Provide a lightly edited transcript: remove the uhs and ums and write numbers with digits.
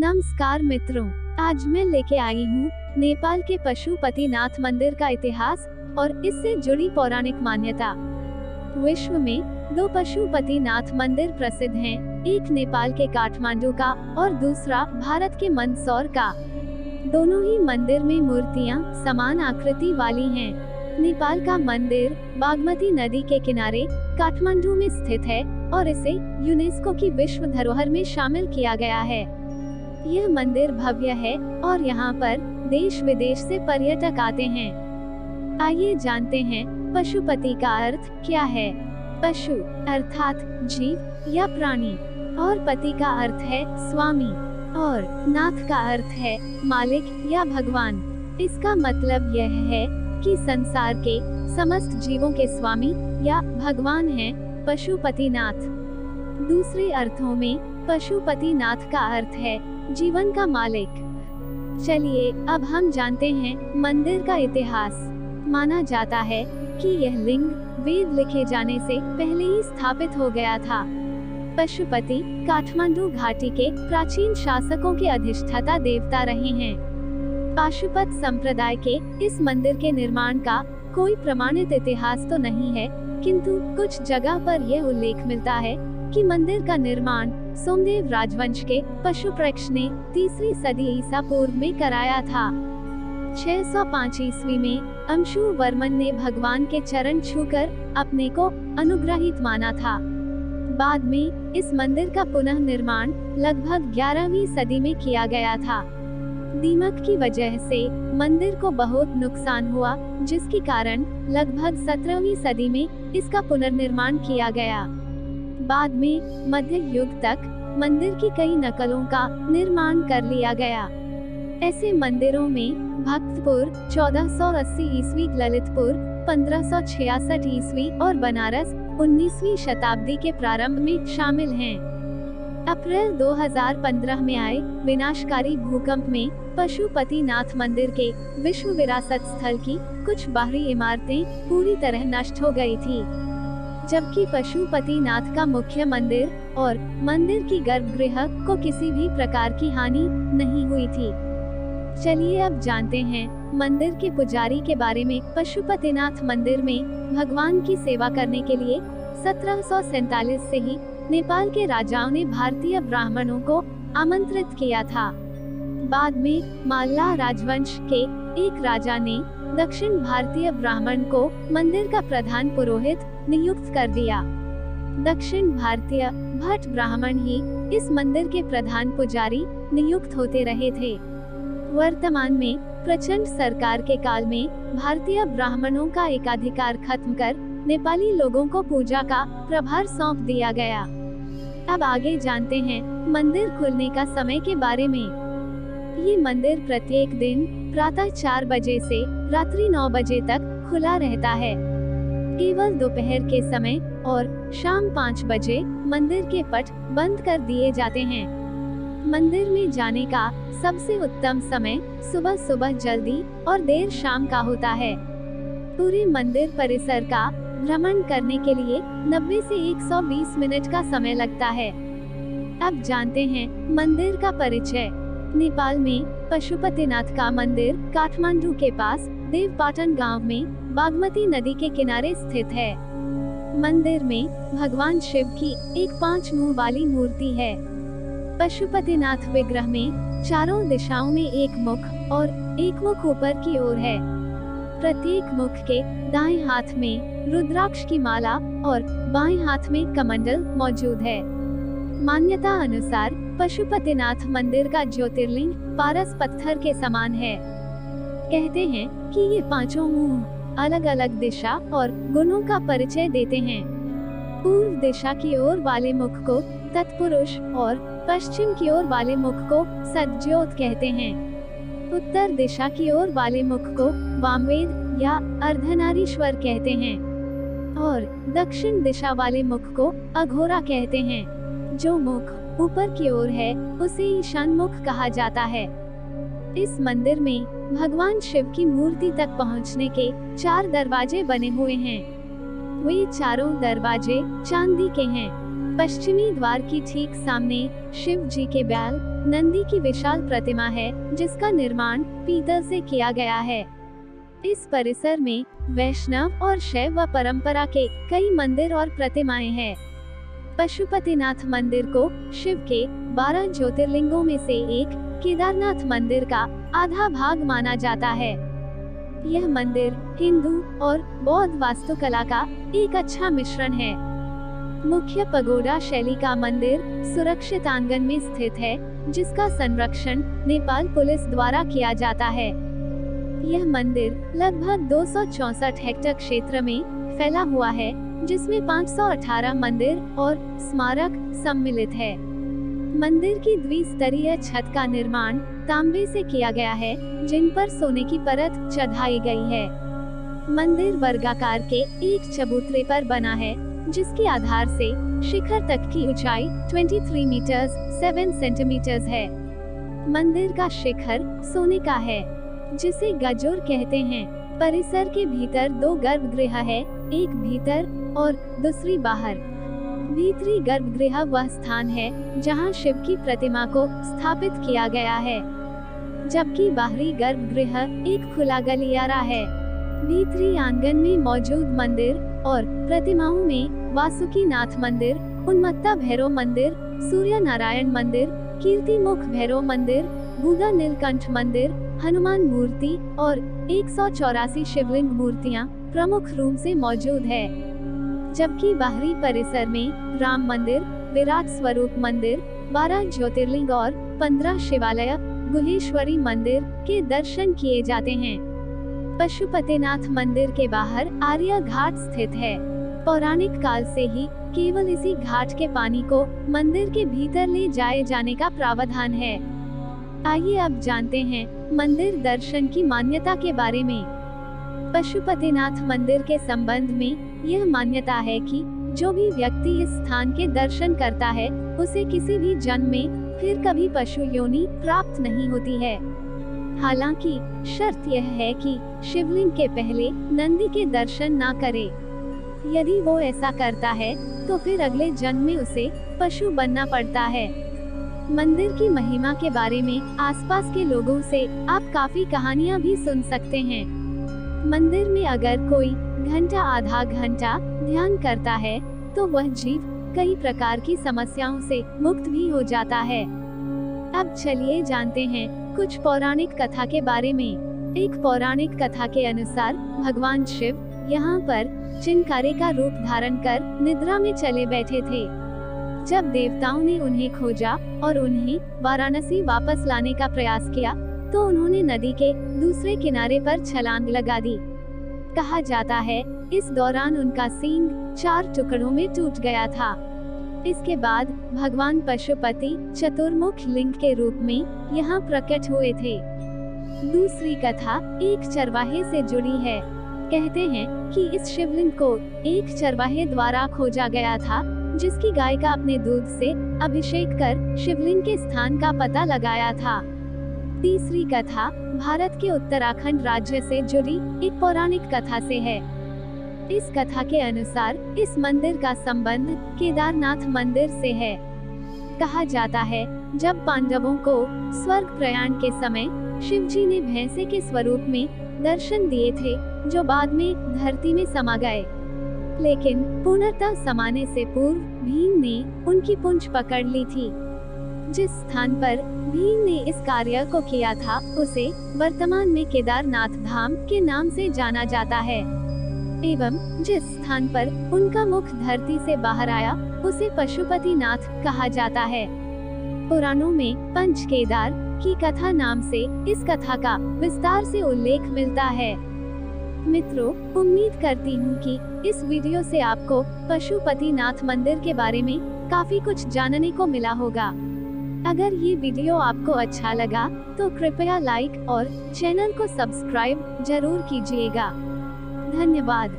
नमस्कार मित्रों, आज मैं लेके आई हूँ नेपाल के पशुपतिनाथ मंदिर का इतिहास और इससे जुड़ी पौराणिक मान्यता। विश्व में दो पशुपतिनाथ मंदिर प्रसिद्ध हैं, एक नेपाल के काठमांडू का और दूसरा भारत के मंदसौर का। दोनों ही मंदिर में मूर्तियाँ समान आकृति वाली हैं। नेपाल का मंदिर बागमती नदी के किनारे काठमांडू में स्थित है और इसे यूनेस्को की विश्व धरोहर में शामिल किया गया है। यह मंदिर भव्य है और यहाँ पर देश विदेश से पर्यटक आते हैं। आइए जानते हैं पशुपति का अर्थ क्या है। पशु अर्थात जीव या प्राणी और पति का अर्थ है स्वामी और नाथ का अर्थ है मालिक या भगवान। इसका मतलब यह है कि संसार के समस्त जीवों के स्वामी या भगवान हैं पशुपतिनाथ। दूसरे अर्थों में पशुपतिनाथ का अर्थ है जीवन का मालिक। चलिए अब हम जानते हैं मंदिर का इतिहास। माना जाता है कि यह लिंग वेद लिखे जाने से पहले ही स्थापित हो गया था। पशुपति काठमांडू घाटी के प्राचीन शासकों के अधिष्ठाता देवता रहे हैं। पाशुपत संप्रदाय के इस मंदिर के निर्माण का कोई प्रमाणित इतिहास तो नहीं है, किंतु कुछ जगह पर यह उल्लेख मिलता है कि मंदिर का निर्माण सोमदेव राजवंश के पशुप्रक्ष ने 3री सदी ईसा पूर्व में कराया था। 605 ईस्वी में अंशुवर्मन ने भगवान के चरण छूकर अपने को अनुग्रहित माना था। बाद में इस मंदिर का पुनः निर्माण लगभग 11वीं सदी में किया गया था। दीमक की वजह से मंदिर को बहुत नुकसान हुआ, जिसके कारण लगभग 17वीं सदी में इसका पुनर्निर्माण किया गया। बाद में मध्य युग तक मंदिर की कई नकलों का निर्माण कर लिया गया। ऐसे मंदिरों में भक्तपुर 1480 ईस्वी, ललितपुर 1566 ईस्वी और बनारस 19वीं शताब्दी के प्रारंभ में शामिल हैं। अप्रैल 2015 में आए विनाशकारी भूकंप में पशुपतिनाथ मंदिर के विश्व विरासत स्थल की कुछ बाहरी इमारतें पूरी तरह नष्ट हो गई थी, जबकि पशुपतिनाथ का मुख्य मंदिर और मंदिर की गर्भगृह को किसी भी प्रकार की हानि नहीं हुई थी। चलिए अब जानते हैं मंदिर के पुजारी के बारे में। पशुपतिनाथ मंदिर में भगवान की सेवा करने के लिए 1747 से ही नेपाल के राजाओं ने भारतीय ब्राह्मणों को आमंत्रित किया था। बाद में माल्ला राजवंश के एक राजा ने दक्षिण भारतीय ब्राह्मण को मंदिर का प्रधान पुरोहित नियुक्त कर दिया। दक्षिण भारतीय भट्ट ब्राह्मण ही इस मंदिर के प्रधान पुजारी नियुक्त होते रहे थे। वर्तमान में प्रचंड सरकार के काल में भारतीय ब्राह्मणों का एकाधिकार खत्म कर नेपाली लोगों को पूजा का प्रभार सौंप दिया गया। अब आगे जानते हैं मंदिर खुलने का समय के बारे में। ये मंदिर प्रत्येक दिन प्रातः 4 बजे से रात्रि 9 बजे तक खुला रहता है। केवल दोपहर के समय और शाम 5 बजे मंदिर के पट बंद कर दिए जाते हैं। मंदिर में जाने का सबसे उत्तम समय सुबह सुबह जल्दी और देर शाम का होता है। पूरे मंदिर परिसर का भ्रमण करने के लिए 90 से 120 मिनट का समय लगता है। अब जानते हैं मंदिर का परिचय। नेपाल में पशुपतिनाथ का मंदिर काठमांडू के पास देवपाटन गांव में बागमती नदी के किनारे स्थित है। मंदिर में भगवान शिव की एक 5 मुंह वाली मूर्ति है। पशुपतिनाथ विग्रह में चारों दिशाओं में एक मुख और एक मुख ऊपर की ओर है। प्रत्येक मुख के दाएं हाथ में रुद्राक्ष की माला और बाएं हाथ में कमंडल मौजूद है। मान्यता अनुसार पशुपतिनाथ मंदिर का ज्योतिर्लिंग पारस पत्थर के समान है। कहते हैं कि ये 5 मुंह अलग अलग दिशा और गुणों का परिचय देते हैं। पूर्व दिशा की ओर वाले मुख को तत्पुरुष और पश्चिम की ओर वाले मुख को सद्योत कहते हैं। उत्तर दिशा की ओर वाले मुख को वामवेद या अर्धनारीश्वर कहते हैं और दक्षिण दिशा वाले मुख को अघोरा कहते हैं। जो मुख ऊपर की ओर है उसे ईशान मुख कहा जाता है। इस मंदिर में भगवान शिव की मूर्ति तक पहुंचने के 4 दरवाजे बने हुए हैं। वे चारों दरवाजे चांदी के हैं। पश्चिमी द्वार की ठीक सामने शिव जी के बैल नंदी की विशाल प्रतिमा है जिसका निर्माण पीतल से किया गया है। इस परिसर में वैष्णव और शैव व परंपरा के कई मंदिर और प्रतिमाएं हैं। पशुपतिनाथ मंदिर को शिव के 12 ज्योतिर्लिंगों में से एक केदारनाथ मंदिर का आधा भाग माना जाता है। यह मंदिर हिंदू और बौद्ध वास्तुकला का एक अच्छा मिश्रण है। मुख्य पगोडा शैली का मंदिर सुरक्षित आंगन में स्थित है, जिसका संरक्षण नेपाल पुलिस द्वारा किया जाता है। यह मंदिर लगभग 264 हेक्टेयर क्षेत्र में फैला हुआ है, जिसमें 518 मंदिर और स्मारक सम्मिलित है। मंदिर की द्विस्तरीय छत का निर्माण तांबे से किया गया है, जिन पर सोने की परत चढ़ाई गई है। मंदिर वर्गाकार के एक चबूतरे पर बना है, जिसके आधार से शिखर तक की ऊंचाई 23 मीटर 7 सेंटीमीटर है। मंदिर का शिखर सोने का है, जिसे गजोर कहते हैं। परिसर के भीतर 2 गर्भगृह है, एक भीतर और दूसरी बाहर। भीतरी गर्भगृह वह स्थान है जहां शिव की प्रतिमा को स्थापित किया गया है, जबकि बाहरी गर्भगृह एक खुला गलियारा है। भीतरी आंगन में मौजूद मंदिर और प्रतिमाओं में वासुकीनाथ मंदिर, उन्मत्ता भैरव मंदिर, सूर्य नारायण मंदिर, कीर्तिमुख भैरव मंदिर, गुगा नीलकंठ मंदिर, हनुमान मूर्ति और 184 शिवलिंग मूर्तियां प्रमुख रूप से मौजूद है। जबकि बाहरी परिसर में राम मंदिर, विराट स्वरूप मंदिर, 12 ज्योतिर्लिंग और 15 शिवालय, गुहेश्वरी मंदिर के दर्शन किए जाते हैं। पशुपतिनाथ मंदिर के बाहर आर्य घाट स्थित है। पौराणिक काल से ही केवल इसी घाट के पानी को मंदिर के भीतर ले जाए जाने का प्रावधान है। आइए अब जानते हैं मंदिर दर्शन की मान्यता के बारे में। पशुपतिनाथ मंदिर के संबंध में यह मान्यता है कि जो भी व्यक्ति इस स्थान के दर्शन करता है, उसे किसी भी जन्म में फिर कभी पशु योनि प्राप्त नहीं होती है। हालांकि शर्त यह है कि शिवलिंग के पहले नंदी के दर्शन ना करे। यदि वो ऐसा करता है तो फिर अगले जन्म में उसे पशु बनना पड़ता है। मंदिर की महिमा के बारे में आसपास के लोगों से आप काफी कहानियां भी सुन सकते हैं। मंदिर में अगर कोई घंटा आधा घंटा ध्यान करता है तो वह जीव कई प्रकार की समस्याओं से मुक्त भी हो जाता है। अब चलिए जानते हैं कुछ पौराणिक कथा के बारे में। एक पौराणिक कथा के अनुसार भगवान शिव यहाँ पर चिनकारे का रूप धारण कर निद्रा में चले बैठे थे। जब देवताओं ने उन्हें खोजा और उन्हें वाराणसी वापस लाने का प्रयास किया तो उन्होंने नदी के दूसरे किनारे पर छलांग लगा दी। कहा जाता है इस दौरान उनका सींग 4 टुकड़ों में टूट गया था। इसके बाद भगवान पशुपति चतुर्मुख लिंग के रूप में यहाँ प्रकट हुए थे। दूसरी कथा एक चरवाहे से जुड़ी है। कहते हैं कि इस शिवलिंग को एक चरवाहे द्वारा खोजा गया था, जिसकी गाय का अपने दूध से अभिषेक कर शिवलिंग के स्थान का पता लगाया था। तीसरी कथा भारत के उत्तराखंड राज्य से जुड़ी एक पौराणिक कथा से है। इस कथा के अनुसार इस मंदिर का संबंध केदारनाथ मंदिर से है। कहा जाता है जब पांडवों को स्वर्ग प्रयाण के समय शिवजी ने भैंसे के स्वरूप में दर्शन दिए थे, जो बाद में धरती में समा गए। लेकिन पूर्णतः समाने से पूर्व भीम ने उनकी पूंछ पकड़ ली थी। जिस स्थान पर भीम ने इस कार्य को किया था, उसे वर्तमान में केदारनाथ धाम के नाम से जाना जाता है। एवं जिस स्थान पर उनका मुख धरती से बाहर आया, उसे पशुपतिनाथ कहा जाता है। पुराणों में पंच केदार की कथा नाम से इस कथा का विस्तार से उल्लेख मिलता है। मित्रों, उम्मीद करती हूँ कि इस वीडियो से आपको पशुपतिनाथ मंदिर के बारे में काफी कुछ जानने को मिला होगा। अगर ये वीडियो आपको अच्छा लगा तो कृपया लाइक और चैनल को सब्सक्राइब जरूर कीजिएगा। धन्यवाद।